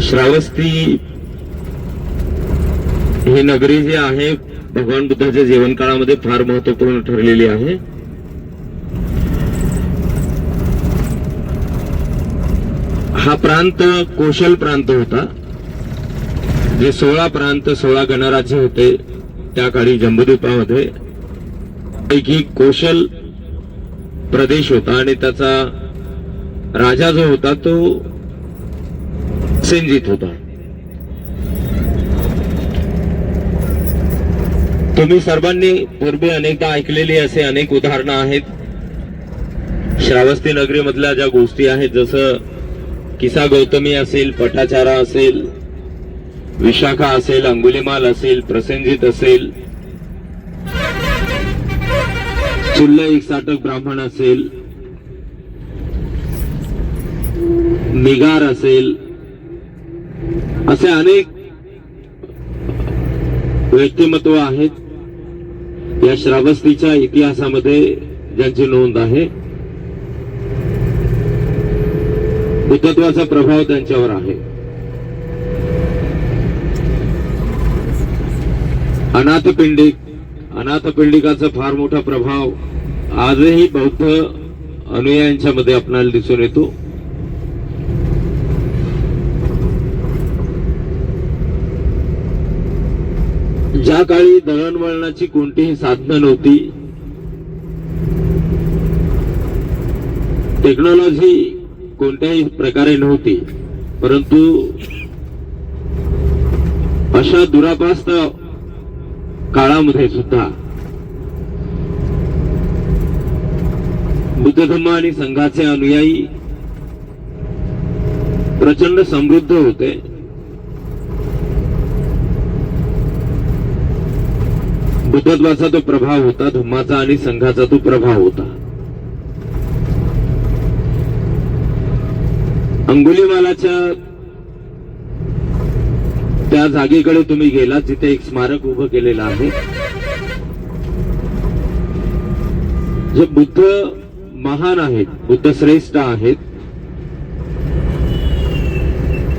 श्रावस्ती ही नगरी जी आहे भगवान बुद्धाच्या जीवन काळामध्ये फार महत्वपूर्ण ठरलेली आहे. हा प्रांत कोशल प्रांत होता. जे 16 प्रांत 16 गणराज्य होते त्या काळी जम्बूद्वीपामध्ये पैकी कोशल प्रदेश होता आणि त्याचा राजा जो होता तो सेंजित होता. तुम्ही सर्वांनी पूर्वी अनेकदा ऐकलेली असे अनेक उदाहरणं आहेत. श्रावस्ती नगरी मधल्या ज्या गोष्टी आहेत, जसं किसा गौतमी असेल, पटाचारा असेल, विशाखा असेल, अंगुलीमाल असेल, प्रसेंजित असेल, चुल्ल एकसाटक ब्राह्मण असेल, निगार असेल, असे अनेक व्यक्तिमत्व आहेत या श्रावस्तीच्या इतिहासामध्ये ज्यांची नोंद आहे. बुद्धत्वाचा प्रभाव त्यांच्यावर आहे. अनाथपिंडिकाचा फार मोठा प्रभाव आजही बौद्ध अनुयायांच्या मध्ये आपल्याला दिसून येतो. ज्या काळी दळणवळणाची कोणतीही साधनं नव्हती, टेक्नॉलॉजी कोणत्याही प्रकारे नव्हती, परंतु अशा दुरापास्त काळामध्ये सुद्धा बुद्ध धम्म आणि संघाचे अनुयायी प्रचंड समृद्ध होते. बुद्धत्वाचा तो प्रभाव होता, धम्माचा आणि संघाचा तो प्रभाव होता. अंगुलीमालाच्या त्या जागेकडे तुम्ही गेलात जिथे एक स्मारक उभं केलेलं आहे. जे बुद्ध महान आहेत, बुद्ध श्रेष्ठ आहेत,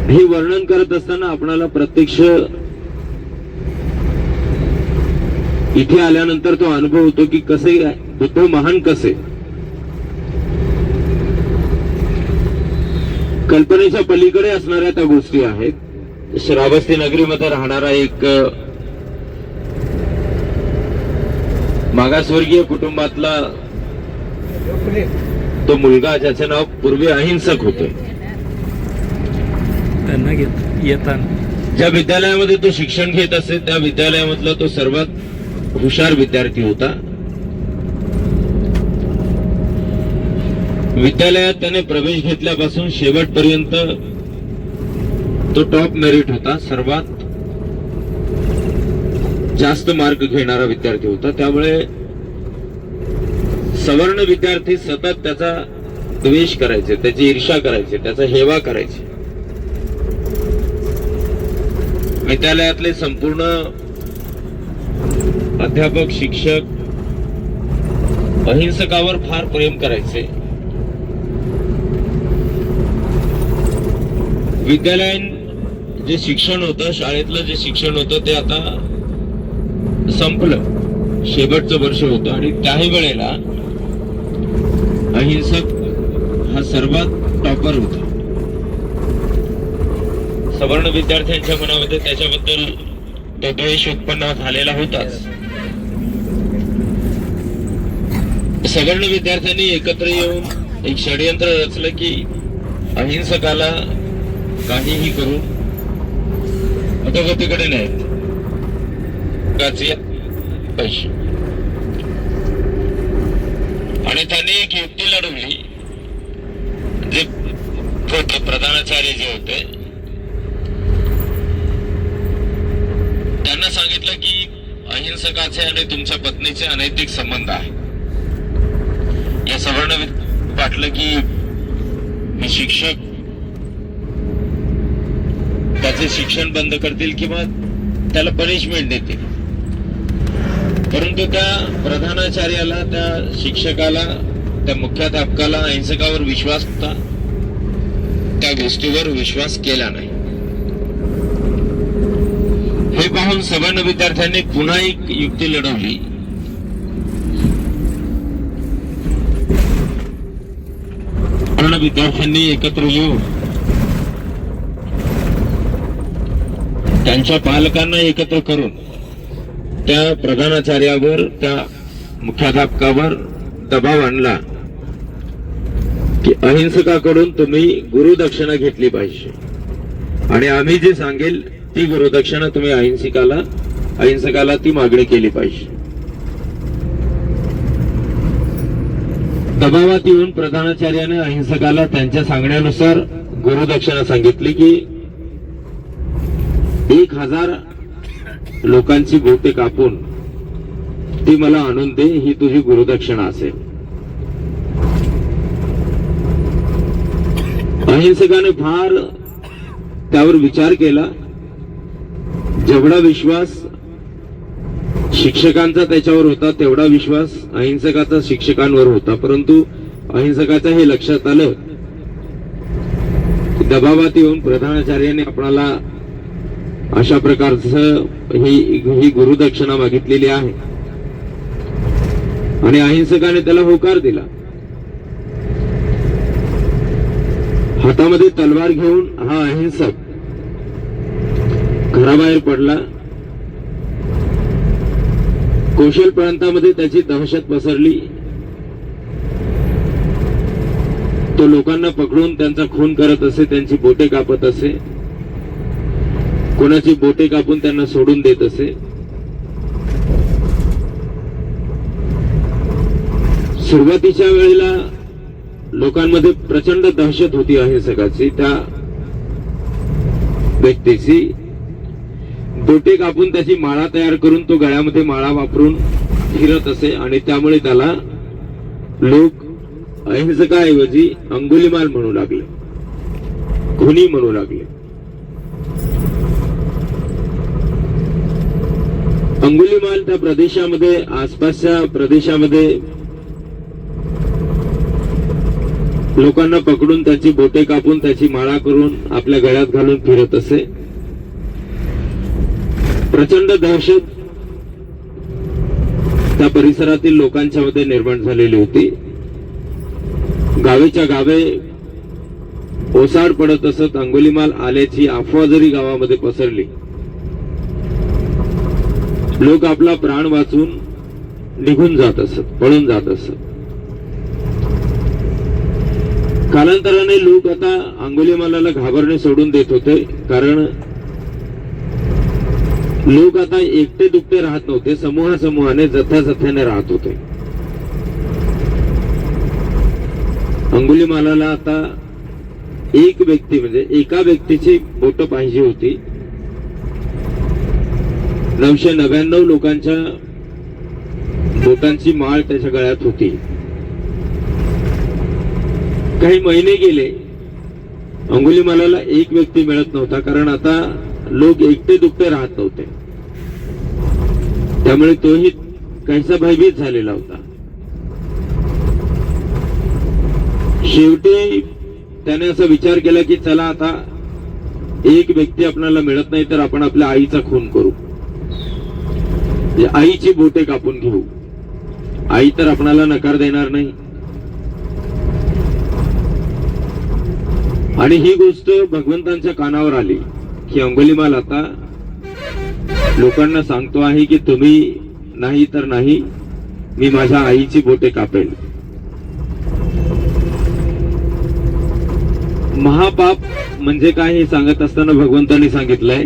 हे वर्णन करत असताना आपणाला प्रत्यक्ष इथे आल्यानंतर तो अनुभव होतो की कसे बुद्ध महान कसे. कल्पनेच्या पलीकडे असणाऱ्या त्या गोष्टी आहेत. श्रावस्ती नगरीमध्ये राहणारा एक मागासवर्गीय कुटुंबातला तो मुलगा, ज्याचे नाव पूर्वी अहिंसक होते, त्यांना येताना ज्या विद्यालयामध्ये तो शिक्षण घेत असे त्या विद्यालयामधला तो सर्वात हुशार विद्यार्थी होता. विद्यालयात त्याने प्रवेश घेतल्यापासून शेवटपर्यंत तो टॉप मेरिट होता. सर्वात जास्त मार्क घेणारा विद्यार्थी होता. त्यामुळे सवर्ण विद्यार्थी सतत त्याचा द्वेष करायचे, त्याची ईर्ष्या करायचे, त्याचा हेवा करायचे. विद्यालयातले संपूर्ण अध्यापक, शिक्षक अहिंसकावर फार प्रेम करायचे. विद्यालयीन जे शिक्षण होतं, शाळेतलं जे शिक्षण होतं ते आता संपलं, शेवटचं वर्ष होतं आणि त्याही वेळेला अहिंसक हा सर्वात टॉपर होता. सवर्ण विद्यार्थ्यांच्या मनामध्ये त्याच्याबद्दल तो द्वेष उत्पन्न झालेला होताच. सवर्ण विद्यार्थ्यांनी एकत्र येऊन एक षडयंत्र रचलं की अहिंसकाला काहीही करून अधोगतीकडे नाहीत पैसे. आणि त्यांनी एक युक्ती लढवली. जे प्रधानाचार्य जे होते त्यांना सांगितलं की अहिंसकाचे आणि तुमच्या पत्नीचे अनैतिक संबंध आहे. या सवर्ण वाटलं की हे शिक्षक त्याचे शिक्षण बंद करतील किंवा त्याला पनिशमेंट देतील. परंतु त्या प्रधानाचार्याला, त्या शिक्षकाला, त्या मुख्याध्यापकाला अहिंसकावर विश्वास होता. त्या गोष्टीवर विश्वास केला नाही. हे पाहून सवर्ण विद्यार्थ्यांनी पुन्हा एक युक्ती लढवली. सवर्ण विद्यार्थ्यांनी एकत्र येऊन त्यांच्या पालकांना एकत्र करून त्या प्रधानाचार्यावर, त्या मुख्याध्यापकावर दबाव आणला की अहिंसकाकडून तुम्ही गुरुदक्षिणा घेतली पाहिजे आणि आम्ही जे सांगेल ती गुरुदक्षिणा तुम्ही अहिंसकाला ती मागणी केली पाहिजे. दबावात येऊन प्रधानाचार्याने अहिंसकाला त्यांच्या सांगण्यानुसार गुरुदक्षिणा सांगितली की 1000 लोकांची बोटे कापून ती मला आणून दे, ही तुझी गुरुदक्षिणा असेल. अहिंसकाने फार त्यावर विचार केला. जेवढा विश्वास शिक्षकांचा त्याच्यावर होता तेवढा विश्वास अहिंसकाचा शिक्षकांवर होता. परंतु अहिंसकाच्या हे लक्षात आलं की दबावात येऊन प्रधानाचार्याने आपणाला अशा प्रकारचं ही गुरुदक्षिणा मागितलेली आहे आणि अहिंसकाने त्याला होकार दिला. हातामध्ये तलवार घेऊन हा अहिंसक घराबाहेर पडला. कौशल प्रांतामध्ये त्याची दहशत पसरली. तो लोकांना पकडून त्यांचा खून करत असे, त्यांची बोटे कापत असे, कोणाची बोटे कापून त्यांना सोडून देत असे. सुरुवातीच्या वेळेला लोकांमध्ये प्रचंड दहशत होती अहिंसकाची. त्या व्यक्तीची बोटे कापून त्याची माळा तयार करून तो गळ्यामध्ये माळा वापरून फिरत असे आणि त्यामुळे त्याला लोक अहिंसकाऐवजी अंगुलीमाल म्हणू लागले, खुनी म्हणू लागले. अंगुलीमाल त्या प्रदेशामध्ये, आसपासच्या प्रदेशामध्ये लोकांना पकडून त्याची बोटे कापून त्याची माळा करून आपल्या गळ्यात घालून फिरत असे. प्रचंड दहशत त्या परिसरातील लोकांच्या मध्ये निर्माण झालेली होती. गावेच्या गावे ओसाड पडत असत. अंगुलीमाल आल्याची अफवा जरी गावामध्ये पसरली, लोक आपला प्राण वाचून निघून जात असत, पळून जात असत. कालांतराने लोक आता अंगुलीमालाला घाबरणे सोडून देत होते, कारण लोक आता एकटे दुकटे राहत नव्हते, समूहाने जथ्याने राहत होते. अंगुलीमालाला आता एक व्यक्ती म्हणजे एका व्यक्तीची बोट पाहिजे होती. 999 लोकांच्या बोटांची माळ त्याच्या गळ्यात होती. काही महिने गेले, अंगुलीमालाला एक व्यक्ती मिळत नव्हता, कारण आता लोक एकटे दुकटे राहत नव्हते. त्यामुळे तोही काहीसा भयभीत झालेला होता. शेवटी त्याने असा विचार केला की चला आता एक व्यक्ती आपल्याला मिळत नाही तर आपण आपल्या आईचा खून करू, आईची बोटे कापून घेऊ. आई तर आपणाला नकार देणार नाही. आणि ही गोष्ट भगवंतांच्या कानावर आली की अंगुलीमाल आता लोकांना सांगतो आहे की तुम्ही नाही तर नाही, मी माझ्या आईची बोटे कापेल. महापाप म्हणजे काय हे सांगत असताना भगवंतांनी सांगितलंय,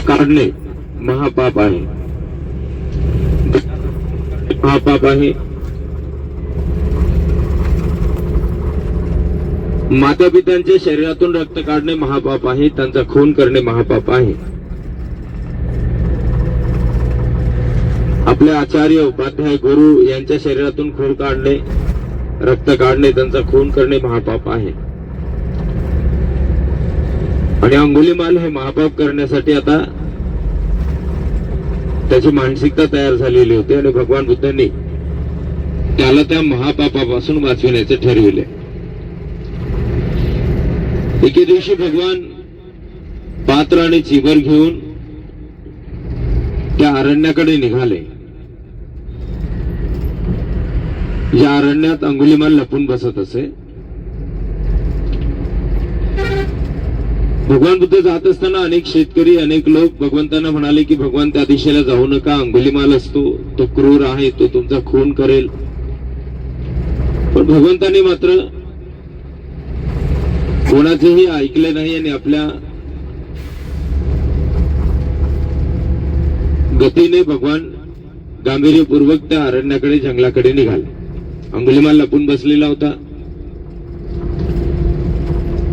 काढणे महापाप आहे. महापाप आहे. माता पित्यांच्या शरीरातून रक्त काढणे महापाप आहे. त्यांचा खून करणे महापाप आहे. आपले आचार्य, उपाध्याय, गुरु यांच्या शरीरातून खून काढणे, रक्त काढणे, त्यांचा खून करणे महापाप आहे. आणि अंगुलीमाल हे महापाप करण्यासाठी आता त्याची मानसिकता तयार झालेली होती. आणि भगवान बुद्धांनी त्याला त्या महापापापासून वाचविण्याचे ठरविले. एके दिवशी भगवान पात्र आणि चिबर घेऊन त्या अरण्याकडे निघाले. या अरण्यात अंगुलीमाल लपून बसत असे. भगवान बुद्ध जात असताना अनेक शेतकरी, अनेक लोक भगवंतांना म्हणाले की भगवान त्या दिशेला जाऊ नका, अंगुलीमाल असतो, तो क्रूर आहे, तो तुमचा खून करेल. पण भगवंतांनी मात्र कोणाचेही ऐकले नाही आणि आपल्या गतीने भगवान गांभीर्यपूर्वक त्या अरण्याकडे, जंगलाकडे निघाले. अंगुलीमाल लपून बसलेला होता.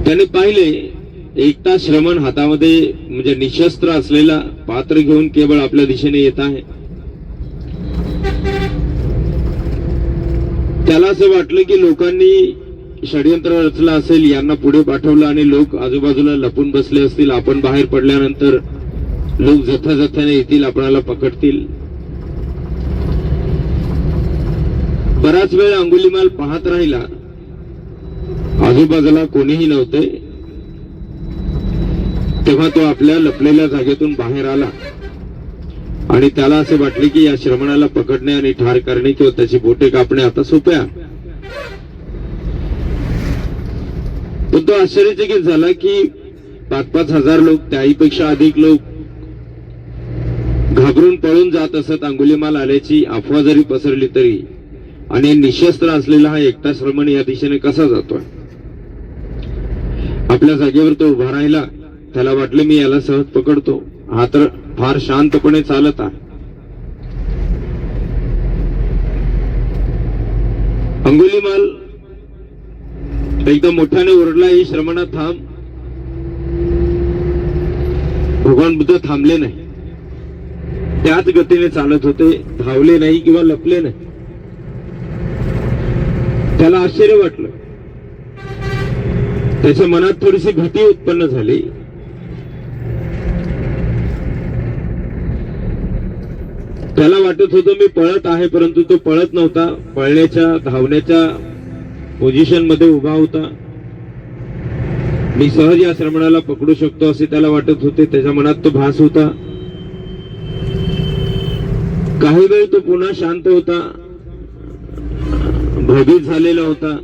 त्याने पाहिले एकटा श्रमण हातामध्ये म्हणजे निशस्त्र असलेला पात्र घेऊन केवळ आपल्या दिशेने येत आहे. त्याला असं वाटलं की लोकांनी षडयंत्र रचलं असेल, यांना पुढे पाठवलं आणि लोक आजूबाजूला लपून बसले असतील. आपण बाहेर पडल्यानंतर लोक जथ्याजथ्याने येतील, आपणाला पकडतील. बराच वेळ अंगुलीमाल पाहत राहिला. आजूबाजूला कोणीही नव्हते. तेव्हा तो आपल्या लपलेल्या जागेतून बाहेर आला आणि त्याला असे वाटले की या श्रमणाला पकडणे आणि ठार करणे किंवा त्याची बोटे कापणे आता सोप्या. पण तो आश्चर्यचकित झाला की 5-5 हजार लोक, त्याहीपेक्षा अधिक लोक घाबरून पळून जात असत. अंगुलीमाल आल्याची अफवा जरी पसरली तरी, आणि निशस्त्र असलेला हा एकटा श्रमण या दिशेने कसा जातोय? आपल्या जागेवर तो उभा राहिला. त्याला वाटले मी याला सहज पकडतो, हा तर फार शांतपणे चालत आहे. अंगुलीमाल एकदम मोठ्याने ओरडला, ही श्रमणा थांब. भगवान बुद्ध थांबले नाही. त्याच गतीने चालत होते, धावले नाही किंवा लपले नाही. त्याला आश्चर्य वाटलं. त्याच्या मनात थोडीशी भीती उत्पन्न झाली. त्याला वाटत होतं मी पळत आहे, परंतु तो पळत नव्हता. पळण्याच्या, धावण्याच्या पोझिशन मध्ये उभा होता. मी सहज या श्रमणाला पकडू शकतो असे त्याला वाटत होते. त्याच्या मनात तो भास होता. काही वेळ तो पुन्हा शांत होता, भयभीत झालेला होता.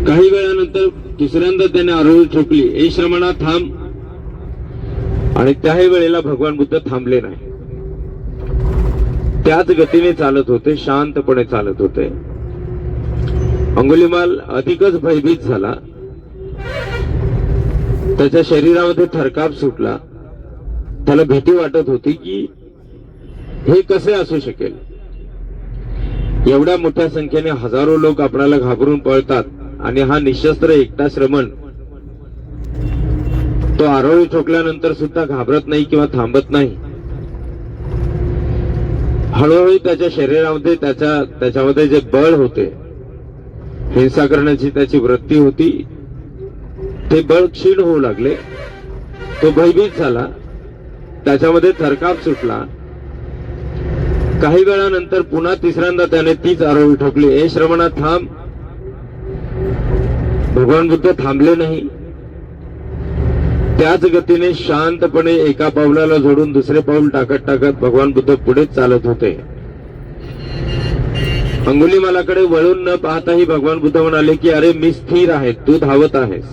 काही वेळानंतर दुसऱ्यांदा त्याने आरोळी ठोकली, ए श्रमणा थांब. आणि त्याही वेळेला भगवान बुद्ध थांबले नाही. त्याच गतीने चालत होते, शांतपणे चालत होते. अंगुलीमाल अधिकच भयभीत झाला. त्याच्या शरीरामध्ये थरकाप सुटला. त्याला भीती वाटत होती की हे कसे असू शकेल. एवढ्या मोठ्या संख्येने हजारो लोक आपल्याला घाबरून पळतात आणि हा निशस्त्र एकटा श्रमण तो आरोळी ठोकल्यानंतर सुद्धा घाबरत नाही किंवा थांबत नाही. हळूहळू त्याच्या शरीरामध्ये त्याच्यामध्ये जे बळ होते, हिंसा करण्याची त्याची वृत्ती होती, ते बळ क्षीण होऊ लागले. तो भयभीत झाला. त्याच्यामध्ये थरकाप सुटला. काही वेळानंतर पुन्हा तिसऱ्यांदा त्याने तीच आरोळी ठोकली, ए श्रमणा थांब. भगवान बुद्ध थांबले नाही. त्याच गतीने शांतपणे एका पावलाला जोडून दुसरे पाऊल टाकत टाकत भगवान बुद्ध पुढे चालत होते. अंगुलीमालाकडे वळून न पाहताही भगवान बुद्ध म्हणाले की अरे मी स्थिर आहे, तू धावत आहेस.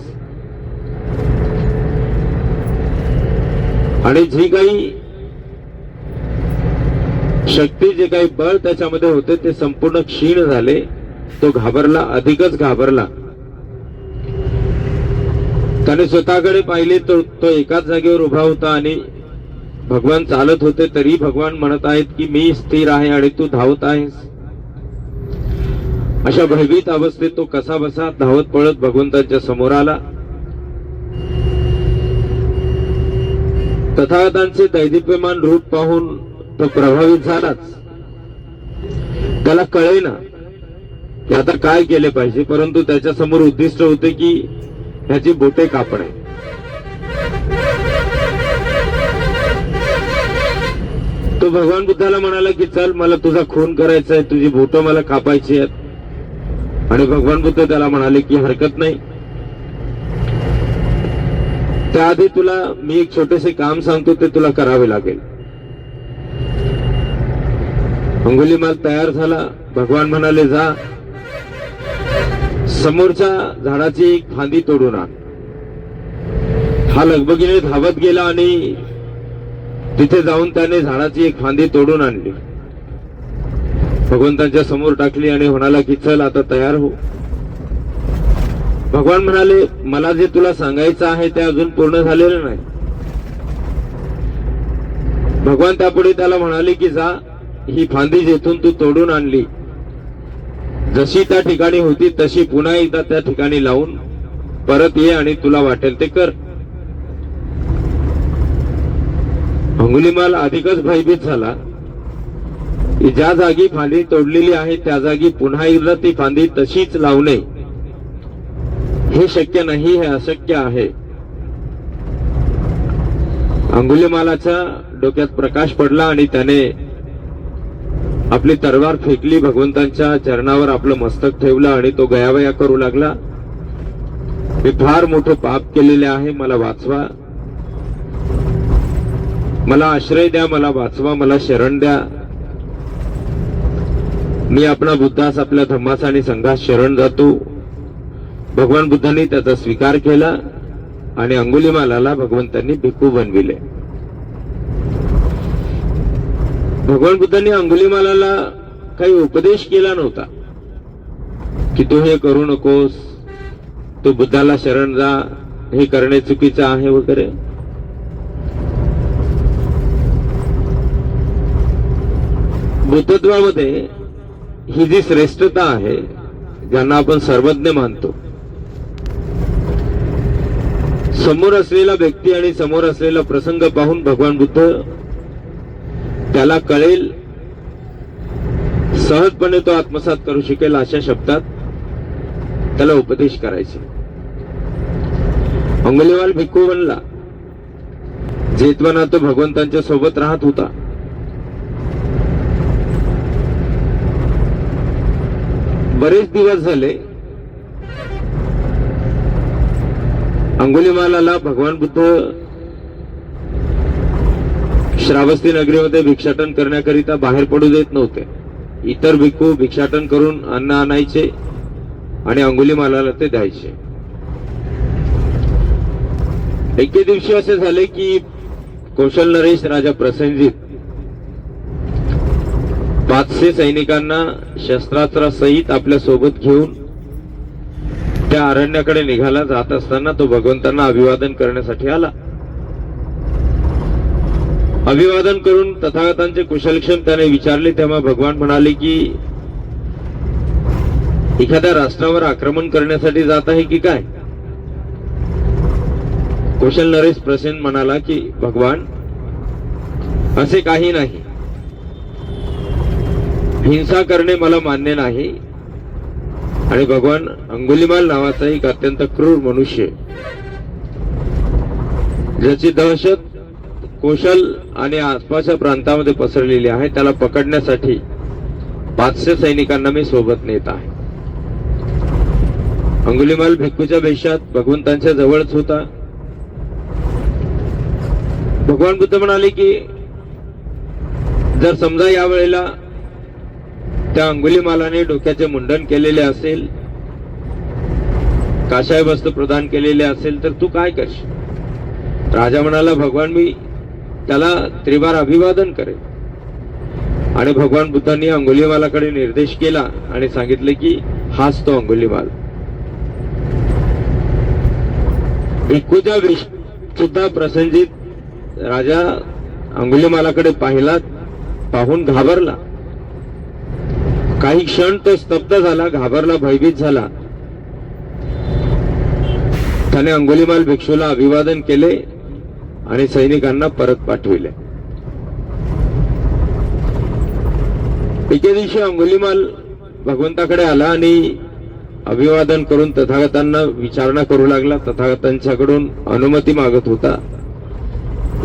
आणि जी काही शक्ती, जे काही बळ त्याच्यामध्ये होते ते संपूर्ण क्षीण झाले. तो घाबरला, अधिकच घाबरला. त्याने स्वतःकडे पाहिले तर तो एकाच जागेवर उभा होता आणि भगवान चालत होते. तरी भगवान म्हणत आहेत की मी स्थिर आहे आणि तू धावत आहेस. अशा भयभीत अवस्थेत तो कसा बसा धावत पळत भगवंताच्या समोर आला. तथागतांचे दैदिप्यमान रूप पाहून तो प्रभावित झालाच. त्याला कळेना की आता काय केले पाहिजे, परंतु त्याच्या समोर उद्दिष्ट होते की ह्याची बोटे कापणे. तो भगवान बुद्धाला म्हणाला की चल, मला तुझा खून करायचा आहे, तुझी बोटं मला कापायची आहेत. आणि भगवान बुद्ध त्याला म्हणाले की हरकत नाही, त्याआधी तुला मी एक छोटेसे काम सांगतो, ते तुला करावे लागेल. अंगुलीमाल तयार झाला. भगवान म्हणाले जा, समोरच्या झाडाची एक फांदी तोडून आण. हा लगबगीने धावत गेला आणि तिथे जाऊन त्याने झाडाची एक फांदी तोडून आणली, भगवंतांच्या समोर टाकली आणि म्हणाला की चल आता तयार हो. भगवान म्हणाले मला जे तुला सांगायचं आहे ते अजून पूर्ण झालेलं नाही. भगवान त्यापुढे त्याला म्हणाले की जा, ही फांदी जेथून तू तोडून आणली, जशी त्या ठिकाणी होती तशी पुन्हा एकदा त्या ठिकाणी लावून परत ये आणि तुला वाटेल ते कर. अंगुलीमाल अधिकच भयभीत झाला की ज्या जागी फांदी तोडलेली आहे त्या जागी पुन्हा एकदा ती फांदी तशीच लावणे हे शक्य नाही, हे अशक्य आहे. अंगुलीमालाच्या डोक्यात प्रकाश पडला आणि त्याने आपली तलवार फेकली, भगवंतांच्या चरणावर आपलं मस्तक ठेवलं आणि तो गयावया करू लागला. मी फार मोठं पाप केलेले आहे, मला वाचवा, मला आश्रय द्या, मला वाचवा, मला शरण द्या. मी आपला बुद्धास, आपल्या धम्मास आणि संघास शरण जातो. भगवान बुद्धांनी त्याचा स्वीकार केला आणि अंगुलीमालाला भगवंतांनी भिक्खू बनविले. भगवान बुद्धांनी अंगुलीमालाला काही उपदेश केला नव्हता की तू हे करू नकोस, तू बुद्धाला शरण जा, हे करणे चुकीचं आहे वगैरे. बुद्धत्वामध्ये ही जी श्रेष्ठता आहे, ज्यांना आपण सर्वज्ञ मानतो, समोर असलेला व्यक्ती आणि समोर असलेला प्रसंग पाहून भगवान बुद्ध त्याला कळेल, सहजपणे तो आत्मसात करू शकेल अशा शब्दात त्याला उपदेश करायचे. अंगुलीमाल भिक्खू बनला. जेतवना तो भगवंतांच्या सोबत राहत होता. बरेच दिवस झाले अंगुलीमालाला भगवान बुद्ध श्रावस्ती नगरीमध्ये भिक्षाटन करण्याकरिता बाहेर पडू देत नव्हते. इतर भिक्खू भिक्षाटन करून अन्न आणायचे आणि अंगुलीमालाला ते द्यायचे. एके दिवशी असे झाले की कौशल नरेश राजा प्रसेनजित 500 सैनिकांना शस्त्रास्त्रासहित आपल्या सोबत घेऊन त्या अरण्याकडे निघाला. जात असताना तो भगवंतांना अभिवादन करण्यासाठी आला. अभिवादन करून तथागतांचे कुशलक्षेम त्याने विचारले. तेव्हा भगवान म्हणाले की एखाद्या राष्ट्रावर आक्रमण करण्यासाठी जात आहे की काय? कौशल नरेश प्रसेन म्हणाला की भगवान, असे काही नाही, हिंसा करणे मला मान्य नाही. आणि भगवान अंगुलीमाल नावाचा एक अत्यंत क्रूर मनुष्य, ज्याची दहशत कौशल आणि आसपासच्या प्रांतामध्ये पसरलेली आहे, त्याला पकडण्यासाठी 500 सैनिकांना मी सोबत नेत आहे. अंगुलीमाल भिक्खूच्या वेशात भगवंतांच्या जवळच होता. भगवान बुद्ध म्हणाले की जर समजा या वेळेला त्या अंगुलीमालाने डोक्याचे मुंडन केलेले असेल, काशाय वस्त्र प्रदान केलेले असेल, तर तू काय करशील? राजा म्हणाला भगवान, मी त्याला त्रिवार अभिवादन करेन. आणि भगवान बुद्धांनी अंगुलीमालाकडे निर्देश केला आणि सांगितले की हाच तो अंगुलीमाल. भिक्खूच्या वेश सुद्धा प्रसेनजित राजा अंगुलीमालाकडे पाहिला, पाहून घाबरला. काही क्षण तो स्तब्ध झाला, घाबरला, भयभीत झाला. त्याने अंगुलीमाल भिक्षूला अभिवादन केले आणि सैनिकांना परत पाठविले. एके दिवशी अंगुलीमाल भगवंताकडे आला आणि अभिवादन करून तथागतांना विचारणा करू लागला. तथागतांच्याकडून अनुमती मागत होता.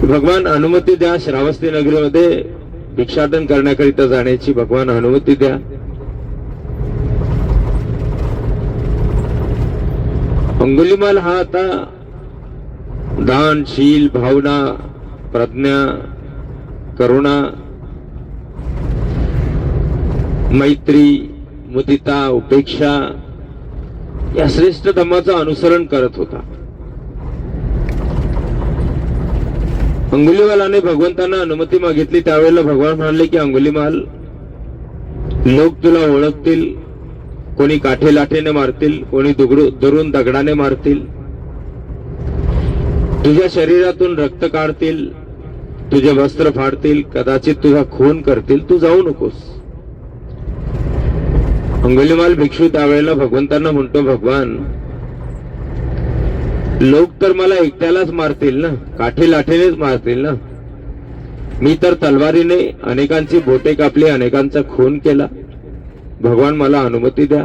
भगवान, अनुमती द्या, श्रावस्ती नगरीमध्ये भिक्षाटन करण्याकरिता जाण्याची भगवान अनुमती द्या. अंगुलीमाल हा आता दान, शील, भावना, प्रज्ञा, करुणा, मैत्री, मुदिता, उपेक्षा या श्रेष्ठ धम्माचं अनुसरण करत होता. अंगुलीमालाने भगवंतांना अनुमती मागितली. त्यावेळेला भगवान म्हणाले की अंगुलीमाल, लोक तुला ओळखतील, कोणी काठे लाठेने मारतील, कोणी दुरून दगडाने मारतील, तुझ्या शरीरातून रक्त काढतील, तुझे वस्त्र फाडतील, कदाचित तुझा खून करतील, तू जाऊ नकोस. अंगुलीमाल भिक्षू त्यावेळेला भगवंतांना म्हणतो, भगवान, लोक तर मला एकट्यालाच मारतील ना, काठी लाठीनेच मारतील ना. मी तर तलवारीने अनेकांची बोटे कापली, अनेकांचा खून केला. भगवान मला अनुमती द्या.